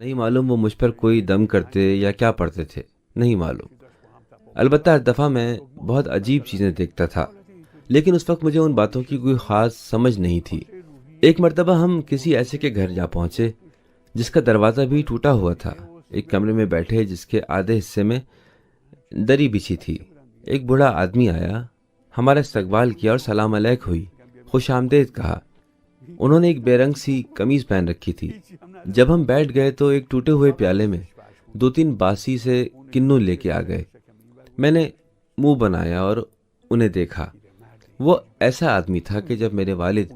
نہیں معلوم وہ مجھ پر کوئی دم کرتے یا کیا پڑھتے تھے، نہیں معلوم۔ البتہ ہر دفعہ میں بہت عجیب چیزیں دیکھتا تھا، لیکن اس وقت مجھے ان باتوں کی کوئی خاص سمجھ نہیں تھی۔ ایک مرتبہ ہم کسی ایسے کے گھر جا پہنچے جس کا دروازہ بھی ٹوٹا ہوا تھا۔ ایک کمرے میں بیٹھے جس کے آدھے حصے میں دری بچھی تھی۔ ایک بوڑھا آدمی آیا، ہمارا استقبال کیا اور سلام علیک ہوئی، خوش آمدید کہا۔ انہوں نے ایک بے رنگ سی قمیض پہن رکھی تھی۔ جب ہم بیٹھ گئے تو ایک ٹوٹے ہوئے پیالے میں 2-3 باسی سے کنو لے کے آ گئے۔ میں نے منہ بنایا اور انہیں دیکھا۔ وہ ایسا آدمی تھا کہ جب میرے والد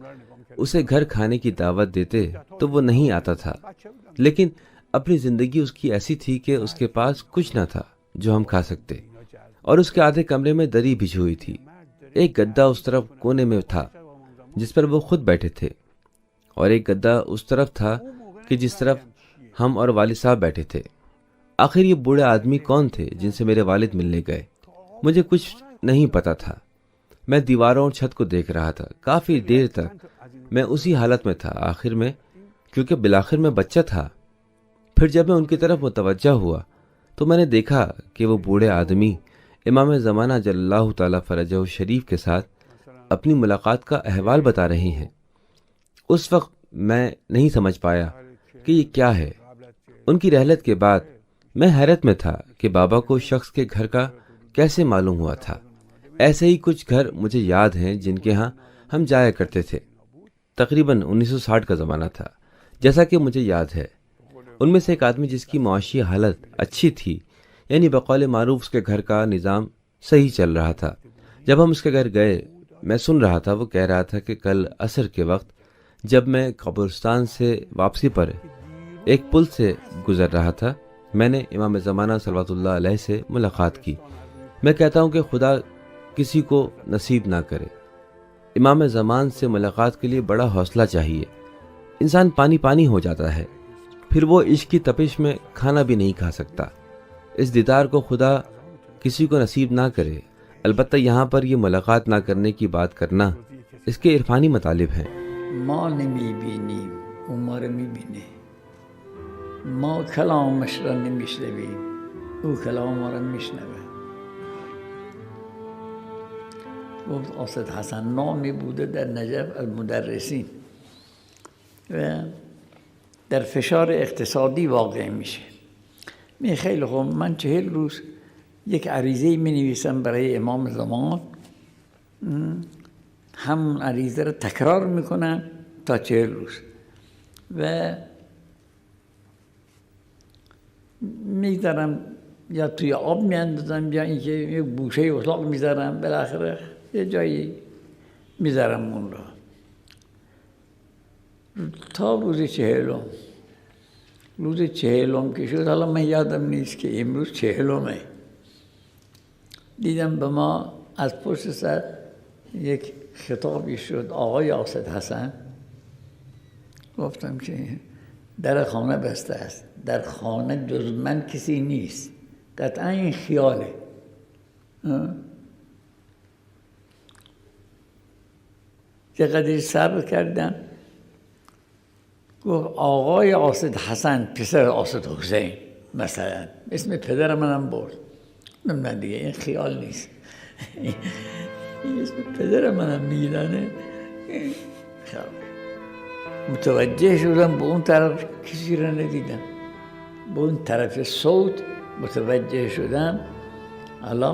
اسے گھر کھانے کی دعوت دیتے تو وہ نہیں آتا تھا، لیکن اپنی زندگی اس کی ایسی تھی کہ اس کے پاس کچھ نہ تھا جو ہم کھا سکتے، اور اس کے آدھے کمرے میں دری بچھی ہوئی تھی۔ ایک گدا اس طرف کونے میں تھا جس پر وہ خود بیٹھے تھے، اور ایک گدا اس طرف تھا کہ جس طرف ہم اور والد صاحب بیٹھے تھے۔ آخر یہ بوڑھے آدمی کون تھے جن سے میرے والد ملنے گئے؟ مجھے کچھ نہیں پتا تھا۔ میں دیواروں اور چھت کو دیکھ رہا تھا۔ کافی دیر تک میں اسی حالت میں تھا، آخر میں کیونکہ بالآخر میں بچہ تھا۔ پھر جب میں ان کی طرف متوجہ ہوا تو میں نے دیکھا کہ وہ بوڑھے آدمی امام زمانہ جل اللہ تعالیٰ فرجہ شریف کے ساتھ اپنی ملاقات کا احوال بتا رہے ہیں۔ اس وقت میں نہیں سمجھ پایا کہ یہ کیا ہے۔ ان کی رحلت کے بعد میں حیرت میں تھا کہ بابا کو شخص کے گھر کا کیسے معلوم ہوا تھا۔ ایسے ہی کچھ گھر مجھے یاد ہیں جن کے ہاں ہم جایا کرتے تھے۔ تقریباً 1960 کا زمانہ تھا، جیسا کہ مجھے یاد ہے۔ ان میں سے ایک آدمی جس کی معاشی حالت اچھی تھی، یعنی بقول معروف اس کے گھر کا نظام صحیح چل رہا تھا۔ جب ہم اس کے گھر گئے، میں سن رہا تھا، وہ کہہ رہا تھا کہ کل عصر کے وقت جب میں قبرستان سے واپسی پر ایک پل سے گزر رہا تھا، میں نے امام زمانہ صلوات اللہ علیہ سے ملاقات کی۔ میں کہتا ہوں کہ خدا کسی کو نصیب نہ کرے۔ امام زمان سے ملاقات کے لیے بڑا حوصلہ چاہیے۔ انسان پانی پانی ہو جاتا ہے، پھر وہ عشق کی تپش میں کھانا بھی نہیں کھا سکتا۔ اس دیدار کو خدا کسی کو نصیب نہ کرے۔ البتہ یہاں پر یہ ملاقات نہ کرنے کی بات کرنا اس کے عرفانی مطالب ہیں۔ ما نمیبینیم عمر میبینه، ما کلامش را نمیشنویم او کلام ما را میشنوه. گفت قاصد حسن نامی بوده در نجف از مدرسین و در فشار اقتصادی واقع میشه. می خیلی خوب، من 40 روز یک عریضه می نویسم برای امام زمان، همون عریضه رو تکرار میکنم تا 40 روز و میذارم یا توی آب میاندازم یا اینکه یک بوشه اتاق میذارم، بالاخره یه جایی میذارم اون رو تا روز 40. روز 40 که شد، حالا من یادم نیست که امروز 40 دیدم به ما از پشت سر یک خطابی شد، آقای قاصد حسن. گفتم که در خانه بسته است، در خانه جز من کسی نیست، قطعا این خیاله. چقدر صبر کردم. گفت آقای قاصد حسن پسر قاصد حسین، مثلا اسم پدر منم برد. من دیگه این خیال نیست، این اسم پدر منم میدانه. متوجه شدم به اون طرف کسی را ندیدم، به اون طرف صوت متوجه شدم. حالا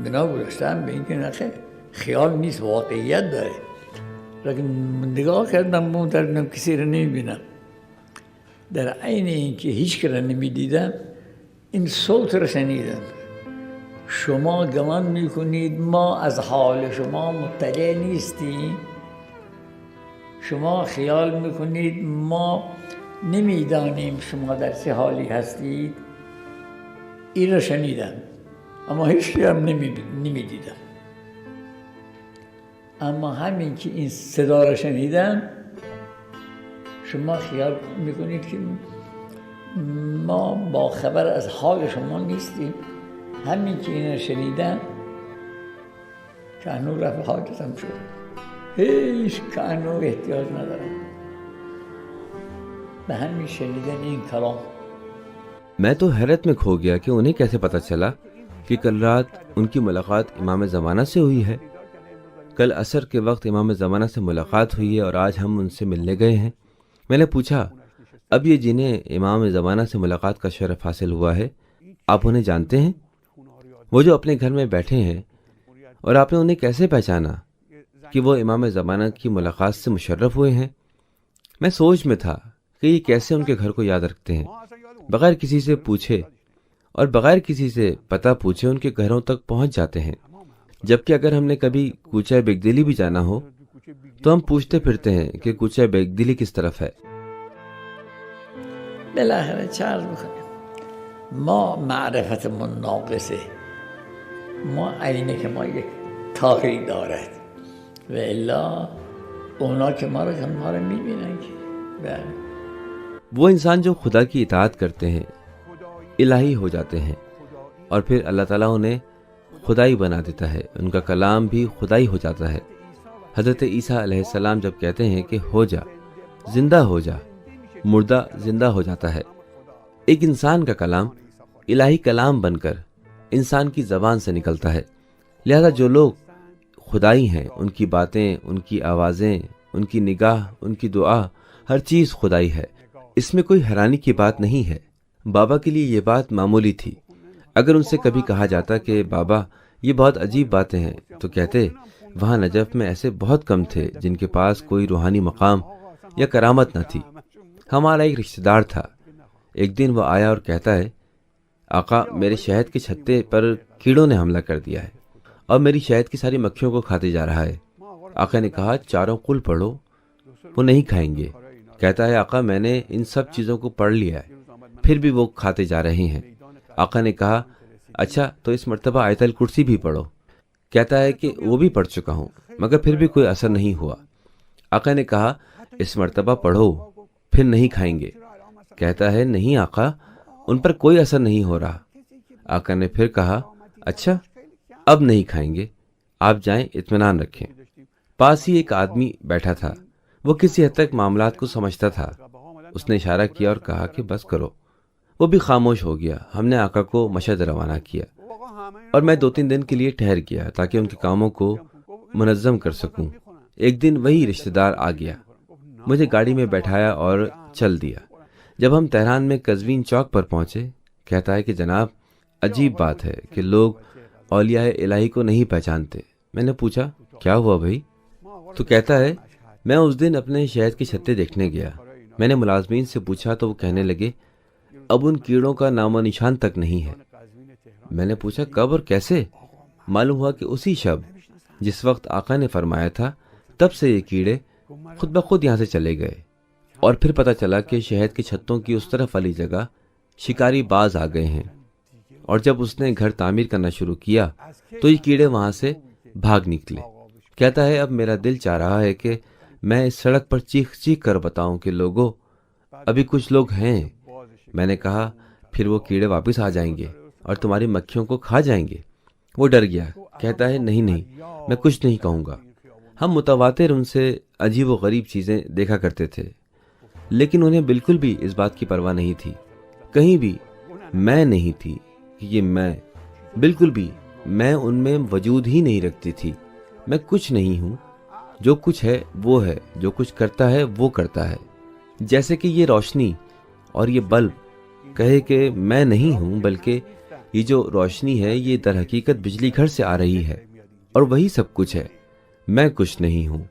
بنا گذاشتم به اینکه نخیر خیال نیست، واقعیت داره. لیکن نگاه کردم به اون طرف، دیدم کسی را نمیبینم. در عین اینکه هیچ که را نمیدیدم، این صوت را شنیدم: شما گمان میکنید ما از حال شما مطلع نیستیم؟ شما خیال میکنید ما نمیدانیم شما در چه حالی هستید؟ این را شنیدم، اما هیچ که هم نمیدیدم. اما همین که این صدا را شنیدم، شما خیال میکنید که ما با خبر از حال شما نیستیم. همین که این را شنیدم کانو رفع حاجتم شد، هیچ کانو احتیاج ندارم. به همین شنیدن این کلام میں تو حیرت میں کھو گیا کہ انہیں کیسے پتہ چلا کہ کل رات ان کی ملاقات امام زمانہ سے ہوئی ہے۔ کل عصر کے وقت امام زمانہ سے ملاقات ہوئی ہے اور آج ہم ان سے ملنے گئے ہیں۔ میں نے پوچھا، اب یہ جنہیں امام زمانہ سے ملاقات کا شرف حاصل ہوا ہے، آپ انہیں جانتے ہیں؟ وہ جو اپنے گھر میں بیٹھے ہیں، اور آپ نے انہیں کیسے پہچانا کہ وہ امام زمانہ کی ملاقات سے مشرف ہوئے ہیں؟ میں سوچ میں تھا کہ یہ کیسے ان کے گھر کو یاد رکھتے ہیں، بغیر کسی سے پوچھے اور بغیر کسی سے پتہ پوچھے ان کے گھروں تک پہنچ جاتے ہیں، جبکہ اگر ہم نے کبھی کوچہ بیگ دلی بھی جانا ہو تو ہم پوچھتے پھرتے ہیں کہ کوچہ بیگ دلی کس طرف ہے۔ بالاخره چه عرض میکنیم، ما معرفتمون ناقصه، ما اینه که ما یک تاهی دارد و الا اونا که ما رو میبینن که بله. وہ انسان جو خدا کی اطاعت کرتے ہیں الہی ہو جاتے ہیں، اور پھر اللہ تعالیٰ انہیں خدائی بنا دیتا ہے، ان کا کلام بھی خدائی ہو جاتا ہے۔ حضرت عیسیٰ علیہ السلام جب کہتے ہیں کہ ہو جا، زندہ ہو جا، مردہ زندہ ہو جاتا ہے۔ ایک انسان کا کلام الہی کلام بن کر انسان کی زبان سے نکلتا ہے، لہذا جو لوگ خدائی ہیں ان کی باتیں، ان کی آوازیں، ان کی نگاہ، ان کی دعا، ہر چیز خدائی ہے۔ اس میں کوئی حیرانی کی بات نہیں ہے۔ بابا کے لیے یہ بات معمولی تھی۔ اگر ان سے کبھی کہا جاتا کہ بابا یہ بہت عجیب باتیں ہیں، تو کہتے وہاں نجف میں ایسے بہت کم تھے جن کے پاس کوئی روحانی مقام یا کرامت نہ تھی۔ ہمارا ایک رشتہ دار تھا، ایک دن وہ آیا اور کہتا ہے، آقا میرے شہد کے چھتے پر کیڑوں نے حملہ کر دیا ہے اور میری شہد کی ساری مکھیوں کو کھاتے جا رہا ہے۔ آقا نے کہا چاروں قل پڑھو، وہ نہیں کھائیں گے۔ کہتا ہے آقا میں نے ان سب چیزوں کو پڑھ لیا ہے، پھر بھی وہ کھاتے جا رہے ہیں۔ آقا نے کہا اچھا تو اس مرتبہ آیت الکرسی بھی پڑھو۔ کہتا ہے کہ وہ بھی پڑھ چکا ہوں مگر پھر بھی کوئی اثر نہیں ہوا۔ آقا نے کہا اس مرتبہ پڑھو، پھر نہیں کھائیں گے۔ کہتا ہے نہیں آقا ان پر کوئی اثر نہیں ہو رہا۔ آقا نے پھر کہا اچھا اب نہیں کھائیں گے، آپ جائیں اطمینان رکھیں۔ پاس ہی ایک آدمی بیٹھا تھا، وہ کسی حد تک معاملات کو سمجھتا تھا۔ اس نے اشارہ کیا اور کہا کہ بس کرو۔ وہ بھی خاموش ہو گیا۔ ہم نے آقا کو مشہد روانہ کیا اور میں 2-3 دن کے لیے ٹھہر گیا تاکہ ان کے کاموں کو منظم کر سکوں۔ ایک دن وہی رشتہ دار آ گیا، مجھے گاڑی میں بیٹھایا اور چل دیا۔ جب ہم تہران میں قزوین چوک پر پہنچے، کہتا ہے کہ جناب عجیب بات ہے کہ لوگ اولیاء الہی کو نہیں پہچانتے۔ میں نے پوچھا کیا ہوا بھائی؟ تو کہتا ہے میں اس دن اپنے شہد کے چھتے دیکھنے گیا، میں نے ملازمین سے پوچھا تو وہ کہنے لگے اب ان کیڑوں کا نام و نشان تک نہیں ہے۔ میں نے پوچھا کب اور کیسے؟ معلوم ہوا کہ اسی شب جس وقت آقا نے فرمایا تھا تب سے یہ کیڑے خود بخود یہاں سے چلے گئے، اور پھر پتہ چلا کہ شہد کے چھتوں کی اس طرف والی جگہ شکاری باز آ گئے ہیں، اور جب اس نے گھر تعمیر کرنا شروع کیا تو یہ کیڑے وہاں سے بھاگ نکلے۔ کہتا ہے اب میرا دل چاہ رہا ہے کہ میں اس سڑک پر چیخ چیخ کر بتاؤں کہ لوگوں ابھی کچھ لوگ ہیں۔ میں نے کہا پھر وہ کیڑے واپس آ جائیں گے اور تمہاری مکھیوں کو کھا جائیں گے۔ وہ ڈر گیا، کہتا ہے نہیں میں کچھ نہیں کہوں گا۔ ہم متواتر ان سے عجیب و غریب چیزیں دیکھا کرتے تھے، لیکن انہیں بالکل بھی اس بات کی پرواہ نہیں تھی، کہیں بھی میں نہیں تھی کہ یہ میں، بالکل بھی میں ان میں وجود ہی نہیں رکھتی تھی۔ میں کچھ نہیں ہوں، جو کچھ ہے وہ ہے، جو کچھ کرتا ہے وہ کرتا ہے۔ جیسے کہ یہ روشنی اور یہ بلب کہے کہ میں نہیں ہوں، بلکہ یہ جو روشنی ہے یہ در حقیقت بجلی گھر سے آ رہی ہے، اور وہی سب کچھ ہے، میں کچھ نہیں ہوں۔